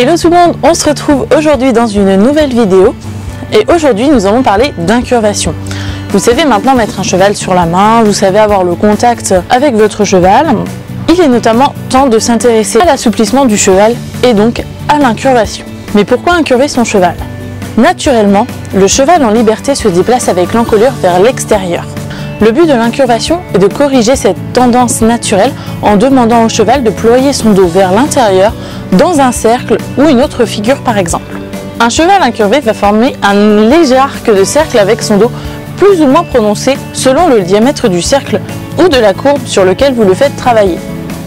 Hello tout le monde, on se retrouve aujourd'hui dans une nouvelle vidéo et aujourd'hui nous allons parler d'incurvation. Vous savez maintenant mettre un cheval sur la main, vous savez avoir le contact avec votre cheval. Il est notamment temps de s'intéresser à l'assouplissement du cheval et donc à l'incurvation. Mais pourquoi incurver son cheval? Naturellement, le cheval en liberté se déplace avec l'encolure vers l'extérieur. Le but de l'incurvation est de corriger cette tendance naturelle en demandant au cheval de ployer son dos vers l'intérieur dans un cercle ou une autre figure par exemple. Un cheval incurvé va former un léger arc de cercle avec son dos plus ou moins prononcé selon le diamètre du cercle ou de la courbe sur lequel vous le faites travailler.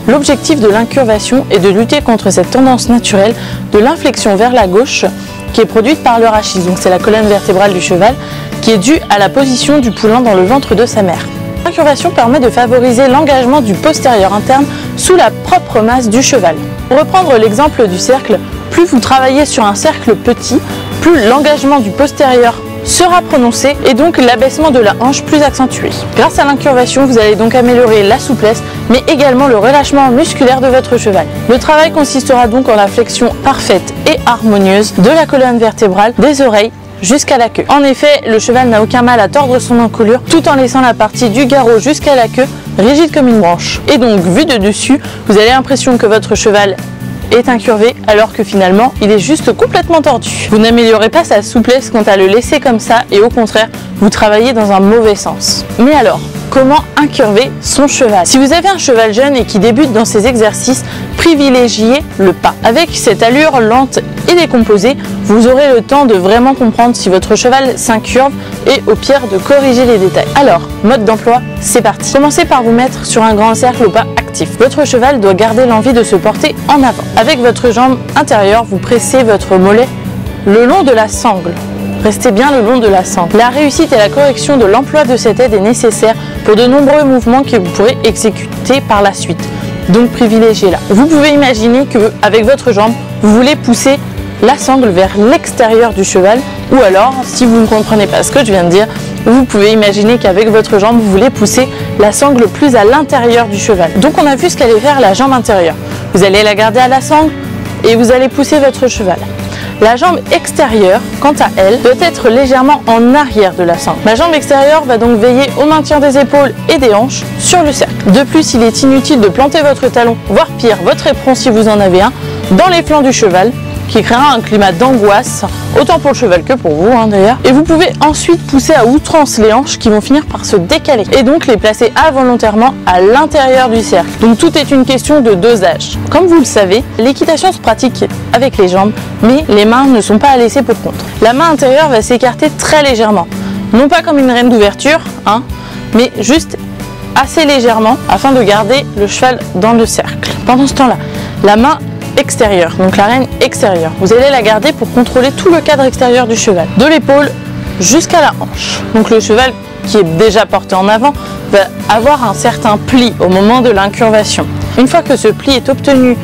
L'objectif de l'incurvation est de lutter contre cette tendance naturelle de l'inflexion vers la gauche qui est produite par le rachis, donc c'est la colonne vertébrale du cheval, qui est due à la position du poulain dans le ventre de sa mère. L'incurvation permet de favoriser l'engagement du postérieur interne sous la propre masse du cheval. Pour reprendre l'exemple du cercle, plus vous travaillez sur un cercle petit, plus l'engagement du postérieur sera prononcé et donc l'abaissement de la hanche plus accentué. Grâce à l'incurvation, vous allez donc améliorer la souplesse, mais également le relâchement musculaire de votre cheval. Le travail consistera donc en la flexion parfaite et harmonieuse de la colonne vertébrale, des oreilles, jusqu'à la queue. En effet, le cheval n'a aucun mal à tordre son encolure tout en laissant la partie du garrot jusqu'à la queue rigide comme une branche. Et donc, vu de dessus, vous avez l'impression que votre cheval est incurvé alors que finalement, il est juste complètement tordu. Vous n'améliorez pas sa souplesse quant à le laisser comme ça et au contraire, vous travaillez dans un mauvais sens. Mais alors, comment incurver son cheval? Si vous avez un cheval jeune et qui débute dans ses exercices, privilégiez le pas. Avec cette allure lente et décomposée, vous aurez le temps de vraiment comprendre si votre cheval s'incurve et au pire de corriger les détails. Alors, mode d'emploi, c'est parti. Commencez par vous mettre sur un grand cercle au pas actif. Votre cheval doit garder l'envie de se porter en avant. Avec votre jambe intérieure, vous pressez votre mollet le long de la sangle. Restez bien le long de la sangle. La réussite et la correction de l'emploi de cette aide est nécessaire pour de nombreux mouvements que vous pourrez exécuter par la suite. Donc privilégiez-la. Vous pouvez imaginer qu'avec votre jambe, vous voulez pousser la sangle vers l'extérieur du cheval ou alors, si vous ne comprenez pas ce que je viens de dire, vous pouvez imaginer qu'avec votre jambe, vous voulez pousser la sangle plus à l'intérieur du cheval. Donc on a vu ce qu'allait faire la jambe intérieure. Vous allez la garder à la sangle et vous allez pousser votre cheval. La jambe extérieure, quant à elle, doit être légèrement en arrière de la sangle. La jambe extérieure va donc veiller au maintien des épaules et des hanches sur le cercle. De plus, il est inutile de planter votre talon, voire pire, votre éperon si vous en avez un, dans les flancs du cheval, qui créera un climat d'angoisse, autant pour le cheval que pour vous d'ailleurs. Et vous pouvez ensuite pousser à outrance les hanches qui vont finir par se décaler et donc les placer involontairement à l'intérieur du cercle. Donc tout est une question de dosage. Comme vous le savez, l'équitation se pratique avec les jambes, mais les mains ne sont pas à laisser pour compte. La main intérieure va s'écarter très légèrement, non pas comme une reine d'ouverture, mais juste assez légèrement afin de garder le cheval dans le cercle. Pendant ce temps-là, la main extérieure, donc la reine extérieure, vous allez la garder pour contrôler tout le cadre extérieur du cheval, de l'épaule jusqu'à la hanche. Donc le cheval qui est déjà porté en avant va avoir un certain pli au moment de l'incurvation. Une fois que ce pli est obtenu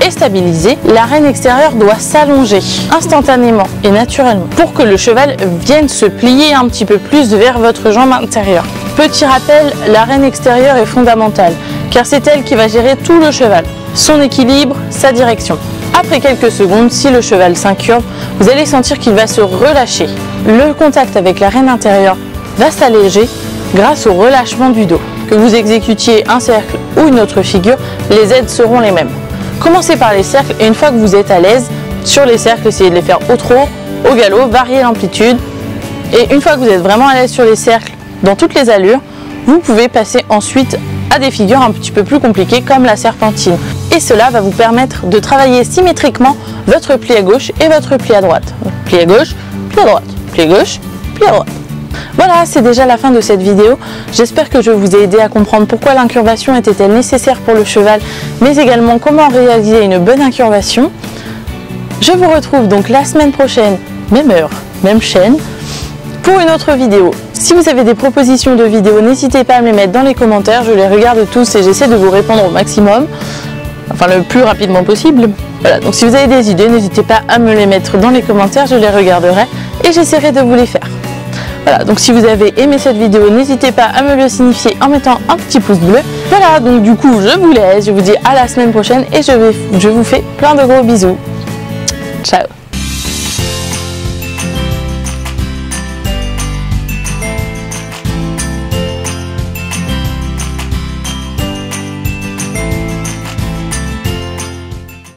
et stabilisé, la reine extérieure doit s'allonger instantanément et naturellement pour que le cheval vienne se plier un petit peu plus vers votre jambe intérieure. Petit rappel, la reine extérieure est fondamentale car c'est elle qui va gérer tout le cheval, son équilibre, sa direction. Après quelques secondes, si le cheval s'incurve, vous allez sentir qu'il va se relâcher. Le contact avec la reine intérieure va s'alléger grâce au relâchement du dos. Que vous exécutiez un cercle ou une autre figure, les aides seront les mêmes. Commencez par les cercles et une fois que vous êtes à l'aise sur les cercles, essayez de les faire au trot, au galop, variez l'amplitude. Et une fois que vous êtes vraiment à l'aise sur les cercles, dans toutes les allures, vous pouvez passer ensuite à des figures un petit peu plus compliquées comme la serpentine. Et cela va vous permettre de travailler symétriquement votre pli à gauche et votre pli à droite. Pli à gauche, pli à droite, pli à gauche, pli à droite. Voilà, c'est déjà la fin de cette vidéo. J'espère que je vous ai aidé à comprendre pourquoi l'incurvation était-elle nécessaire pour le cheval, mais également comment réaliser une bonne incurvation. Je vous retrouve donc la semaine prochaine, même heure, même chaîne, pour une autre vidéo. Si vous avez des propositions de vidéos, n'hésitez pas à me les mettre dans les commentaires, je les regarde tous et j'essaie de vous répondre au maximum, enfin le plus rapidement possible. Voilà, donc si vous avez des idées, n'hésitez pas à me les mettre dans les commentaires, je les regarderai et j'essaierai de vous les faire. Voilà, donc si vous avez aimé cette vidéo, n'hésitez pas à me le signifier en mettant un petit pouce bleu. Voilà, donc du coup, je vous laisse, je vous dis à la semaine prochaine et je vous fais plein de gros bisous. Ciao!